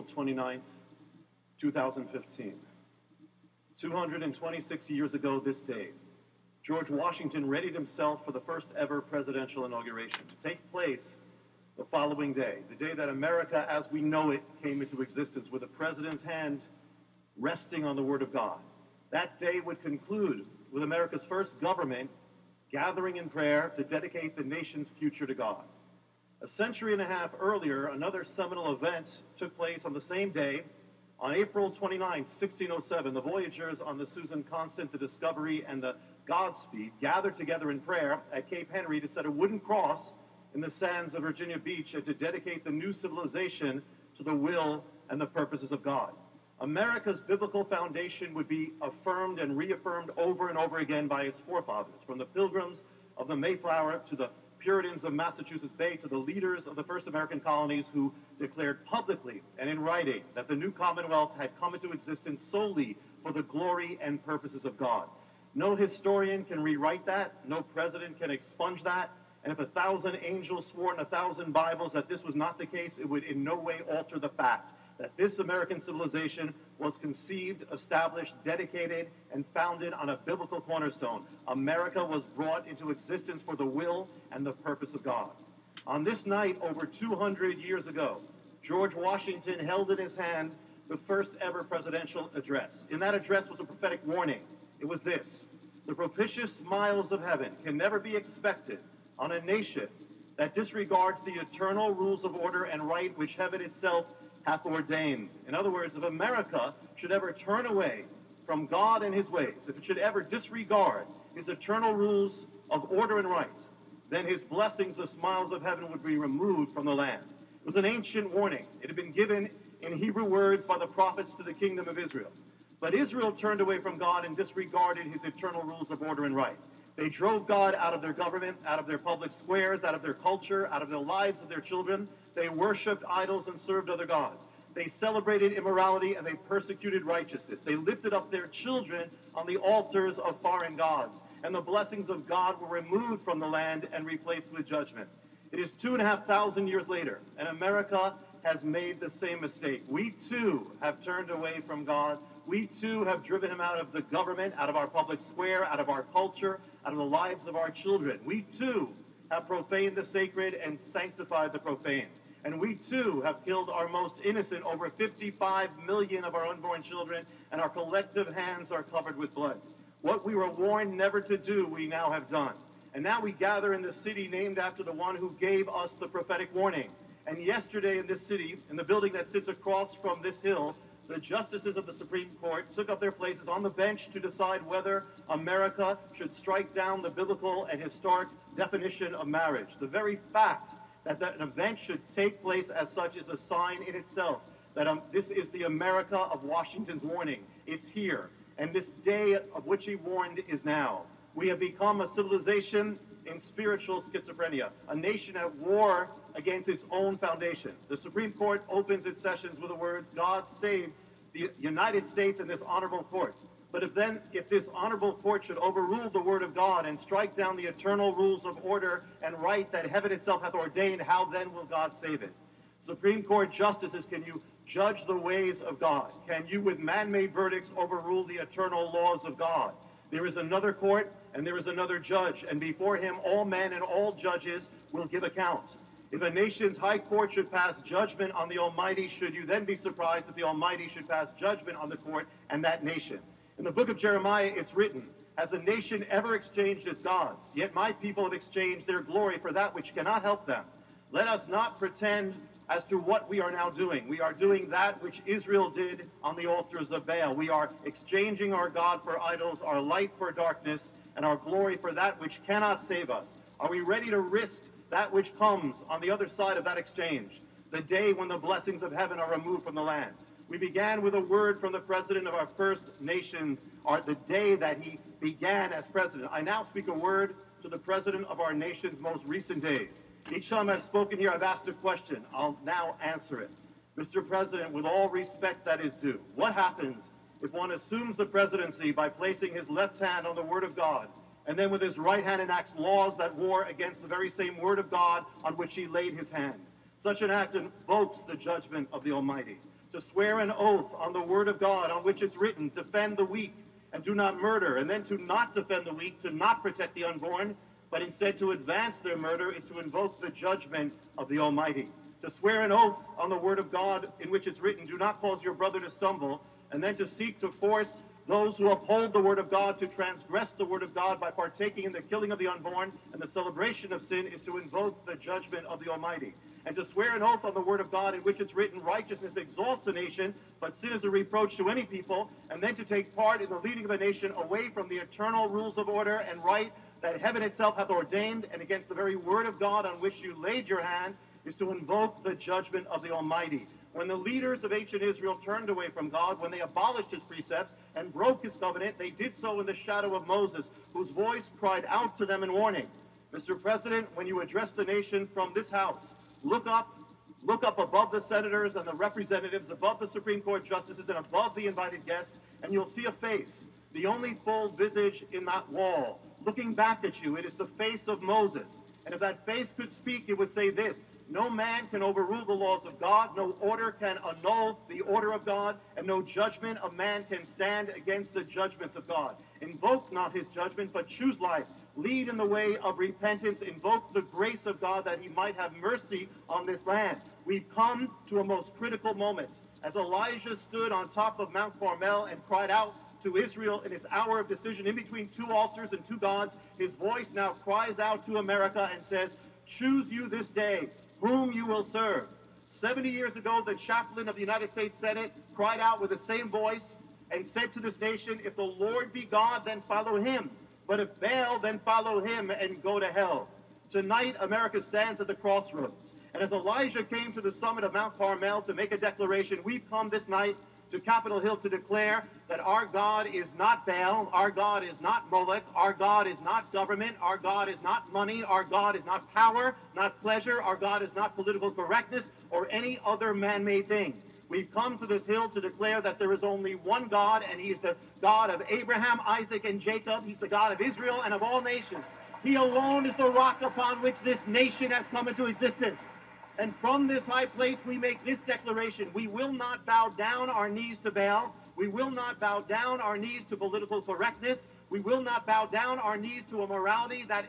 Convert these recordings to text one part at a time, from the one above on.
29th, 2015. 226 years ago this day, George Washington readied himself for the first ever presidential inauguration to take place the following day, the day that America as we know it came into existence, with the president's hand resting on the Word of God. That day would conclude with America's first government gathering in prayer to dedicate the nation's future to God. A century and a half earlier, another seminal event took place on the same day. On April 29, 1607, the voyagers on the Susan Constant, the Discovery, and the Godspeed gathered together in prayer at Cape Henry to set a wooden cross in the sands of Virginia Beach and to dedicate the new civilization to the will and the purposes of God. America's biblical foundation would be affirmed and reaffirmed over and over again by its forefathers, from the Pilgrims of the Mayflower to the Puritans of Massachusetts Bay to the leaders of the first American colonies who declared publicly and in writing that the new Commonwealth had come into existence solely for the glory and purposes of God. No historian can rewrite that, no president can expunge that, and if 1,000 angels swore in 1,000 Bibles that this was not the case, it would in no way alter the fact that this American civilization was conceived, established, dedicated, and founded on a biblical cornerstone. America was brought into existence for the will and the purpose of God. On this night, over 200 years ago, George Washington held in his hand the first ever presidential address. In that address was a prophetic warning. It was this: the propitious smiles of heaven can never be expected on a nation that disregards the eternal rules of order and right which heaven itself hath ordained. In other words, if America should ever turn away from God and his ways, if it should ever disregard his eternal rules of order and right, then his blessings, the smiles of heaven, would be removed from the land. It was an ancient warning. It had been given in Hebrew words by the prophets to the kingdom of Israel. But Israel turned away from God and disregarded his eternal rules of order and right. They drove God out of their government, out of their public squares, out of their culture, out of the lives of their children. They worshipped idols and served other gods. They celebrated immorality and they persecuted righteousness. They lifted up their children on the altars of foreign gods. And the blessings of God were removed from the land and replaced with judgment. It is 2,500 years later, and America has made the same mistake. We too have turned away from God. We too have driven him out of the government, out of our public square, out of our culture, out of the lives of our children. We too have profaned the sacred and sanctified the profane. And we too have killed our most innocent, over 55 million of our unborn children, and our collective hands are covered with blood. What we were warned never to do, we now have done. And now we gather in the city named after the one who gave us the prophetic warning. And yesterday in this city, in the building that sits across from this hill, the justices of the Supreme Court took up their places on the bench to decide whether America should strike down the biblical and historic definition of marriage. The very fact that an event should take place as such is a sign in itself that this is the America of Washington's warning. It's here. And this day of which he warned is now. We have become a civilization in spiritual schizophrenia, a nation at war against its own foundation. The Supreme Court opens its sessions with the words, "God save the United States and this honorable court." But if this honorable court should overrule the word of God and strike down the eternal rules of order and right that heaven itself hath ordained, how then will God save it? Supreme Court justices, can you judge the ways of God? Can you, with man-made verdicts, overrule the eternal laws of God? There is another court and there is another judge, and before him all men and all judges will give account. If a nation's high court should pass judgment on the Almighty, should you then be surprised that the Almighty should pass judgment on the court and that nation? In the book of Jeremiah, it's written, "Has a nation ever exchanged its gods? Yet my people have exchanged their glory for that which cannot help them." Let us not pretend as to what we are now doing. We are doing that which Israel did on the altars of Baal. We are exchanging our God for idols, our light for darkness, and our glory for that which cannot save us. Are we ready to risk that which comes on the other side of that exchange? The day when the blessings of heaven are removed from the land. We began with a word from the president of our First Nations, or the day that he began as president. I now speak a word to the president of our nation's most recent days. Each time I've spoken here, I've asked a question. I'll now answer it. Mr. President, with all respect that is due, what happens if one assumes the presidency by placing his left hand on the word of God, and then with his right hand enacts laws that war against the very same word of God on which he laid his hand? Such an act invokes the judgment of the Almighty. To swear an oath on the word of God on which it's written, defend the weak and do not murder, and then to not defend the weak, to not protect the unborn, but instead to advance their murder, is to invoke the judgment of the Almighty. To swear an oath on the word of God in which it's written, do not cause your brother to stumble, and then to seek to force those who uphold the word of God to transgress the word of God by partaking in the killing of the unborn and the celebration of sin, is to invoke the judgment of the Almighty. And to swear an oath on the word of God in which it's written, righteousness exalts a nation, but sin is a reproach to any people, and then to take part in the leading of a nation away from the eternal rules of order and right that heaven itself hath ordained, and against the very word of God on which you laid your hand, is to invoke the judgment of the Almighty. When the leaders of ancient Israel turned away from God, when they abolished his precepts and broke his covenant, they did so in the shadow of Moses, whose voice cried out to them in warning. Mr. President, when you address the nation from this house, look up above the senators and the representatives, above the Supreme Court justices, and above the invited guests, and you'll see a face, the only full visage in that wall, looking back at you. It is the face of Moses. And if that face could speak, it would say this: no man can overrule the laws of God, no order can annul the order of God, and no judgment of man can stand against the judgments of God. Invoke not his judgment, but choose life. Lead in the way of repentance. Invoke the grace of God that he might have mercy on this land. We've come to a most critical moment. As Elijah stood on top of Mount Carmel and cried out to Israel in his hour of decision in between two altars and two gods, his voice now cries out to America and says, choose you this day whom you will serve. 70 years ago, the chaplain of the United States Senate cried out with the same voice and said to this nation, if the Lord be God, then follow him. But if Baal, then follow him and go to hell. Tonight, America stands at the crossroads. And as Elijah came to the summit of Mount Carmel to make a declaration, we've come this night to Capitol Hill to declare that our God is not Baal, our God is not Moloch, our God is not government, our God is not money, our God is not power, not pleasure, our God is not political correctness or any other man-made thing. We've come to this hill to declare that there is only one God, and he is the God of Abraham, Isaac, and Jacob. He's the God of Israel and of all nations. He alone is the rock upon which this nation has come into existence. And from this high place, we make this declaration: we will not bow down our knees to Baal. We will not bow down our knees to political correctness. We will not bow down our knees to a morality that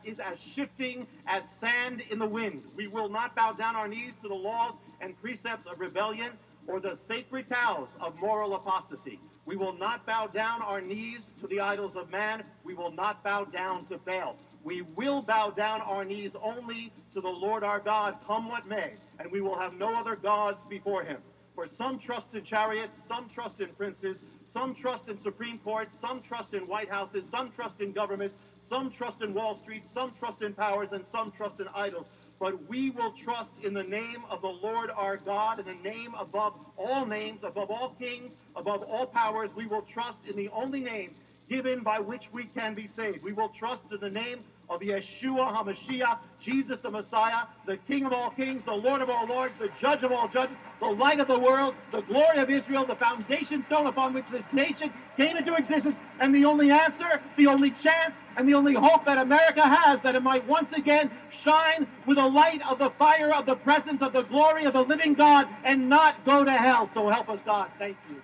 is as shifting as sand in the wind. We will not bow down our knees to the laws and precepts of rebellion or the sacred cows of moral apostasy. We will not bow down our knees to the idols of man. We will not bow down to Baal. We will bow down our knees only to the Lord our God, come what may, and we will have no other gods before him. For some trust in chariots, some trust in princes, some trust in Supreme Courts, some trust in White Houses, some trust in governments, some trust in Wall Street, some trust in powers, and some trust in idols. But we will trust in the name of the Lord our God, in the name above all names, above all kings, above all powers. We will trust in the only name given by which we can be saved. We will trust in the name of Yeshua HaMashiach, Jesus the Messiah, the King of all kings, the Lord of all lords, the Judge of all judges, the light of the world, the glory of Israel, the foundation stone upon which this nation came into existence, and the only answer, the only chance, and the only hope that America has, that it might once again shine with the light of the fire of the presence of the glory of the living God and not go to hell. So help us God. Thank you.